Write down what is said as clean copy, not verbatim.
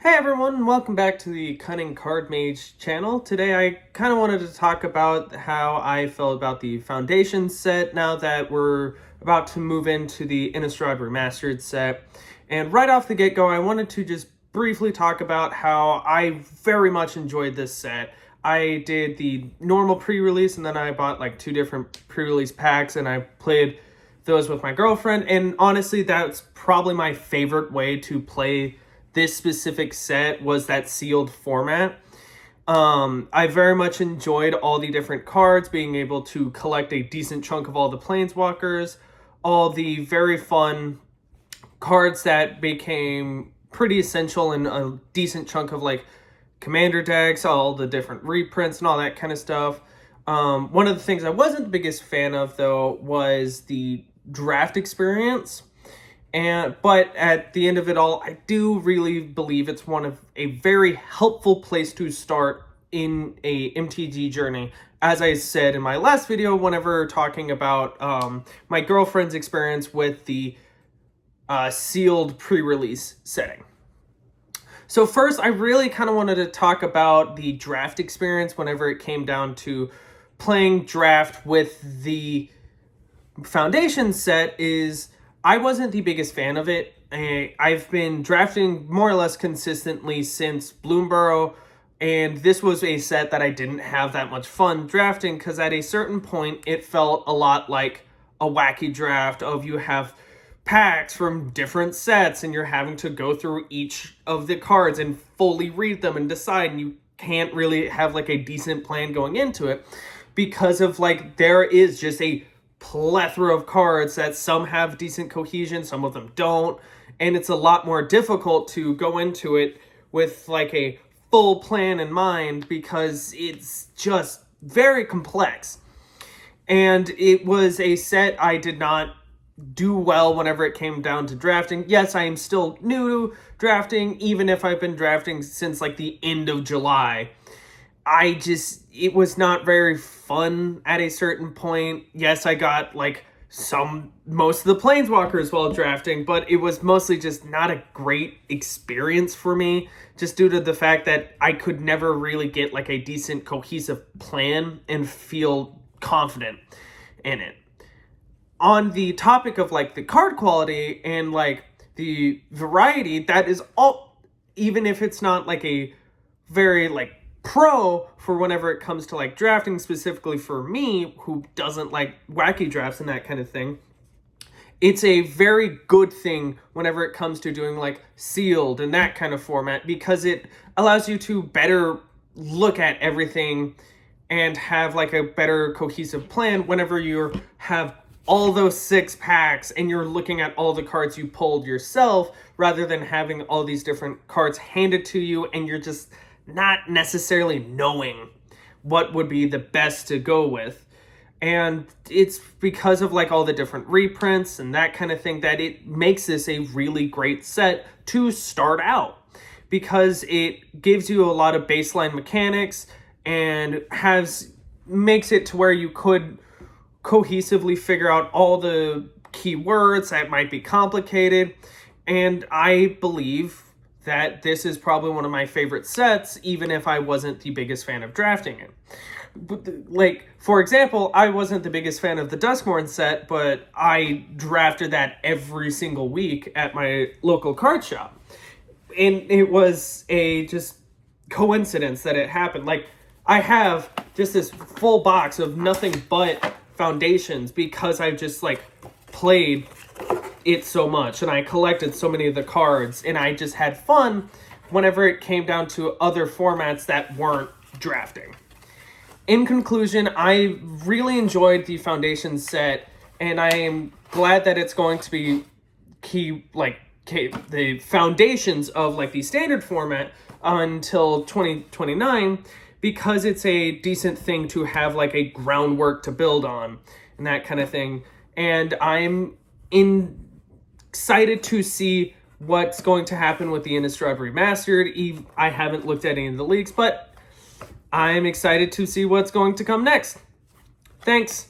Hey everyone, welcome back to the Cunning Card Mage channel. Today I kind of wanted to talk about how I felt about the Foundation set now that we're about to move into the Innistrad Remastered set. And right off the get-go, I wanted to just briefly talk about how I very much enjoyed this set. I did the normal pre-release and then I bought like two different pre-release packs and I played those with my girlfriend. And honestly, that's probably my favorite way to play this specific set, was that sealed format. I very much enjoyed all the different cards, being able to collect a decent chunk of all the Planeswalkers, all the very fun cards that became pretty essential in a decent chunk of like commander decks, all the different reprints and all that kind of stuff. One of the things I wasn't the biggest fan of though was the draft experience. But at the end of it all, I do really believe it's one of a very helpful place to start in a MTG journey. As I said in my last video, whenever talking about my girlfriend's experience with the sealed pre-release setting. So first, I really kind of wanted to talk about the draft experience whenever it came down to playing draft with the Foundation set. I wasn't the biggest fan of it. I've been drafting more or less consistently since Bloomburrow, and this was a set that I didn't have that much fun drafting because at a certain point it felt a lot like a wacky draft of you have packs from different sets and you're having to go through each of the cards and fully read them and decide, and you can't really have like a decent plan going into it because of like there is just a plethora of cards that some have decent cohesion, some of them don't, and it's a lot more difficult to go into it with like a full plan in mind because it's just very complex. And it was a set I did not do well whenever it came down to drafting. Yes, I am still new to drafting, even if I've been drafting since like the end of July. It was not very fun at a certain point. Yes, I got like most of the Planeswalkers while drafting, but it was mostly just not a great experience for me, just due to the fact that I could never really get like a decent cohesive plan and feel confident in it. On the topic of like the card quality and like the variety, that is all, even if it's not like a very like pro for whenever it comes to like drafting, specifically for me who doesn't like wacky drafts and that kind of thing, it's a very good thing whenever it comes to doing like sealed and that kind of format, because it allows you to better look at everything and have like a better cohesive plan whenever you have all those 6 packs and you're looking at all the cards you pulled yourself, rather than having all these different cards handed to you and you're just not necessarily knowing what would be the best to go with. And it's because of like all the different reprints and that kind of thing that it makes this a really great set to start out, because it gives you a lot of baseline mechanics and makes it to where you could cohesively figure out all the keywords that might be complicated. And I believe that this is probably one of my favorite sets, even if I wasn't the biggest fan of drafting it. Like, for example, I wasn't the biggest fan of the Duskmourn set, but I drafted that every single week at my local card shop. And it was a just coincidence that it happened. Like, I have just this full box of nothing but Foundations because I've just like played it so much and I collected so many of the cards, and I just had fun whenever it came down to other formats that weren't drafting. In conclusion, I really enjoyed the Foundation set, and I am glad that it's going to be the foundations of like the standard format until 2029, because it's a decent thing to have like a groundwork to build on and that kind of thing. And I'm excited to see what's going to happen with the Innistrad Remastered. I haven't looked at any of the leaks, but I'm excited to see what's going to come next. Thanks.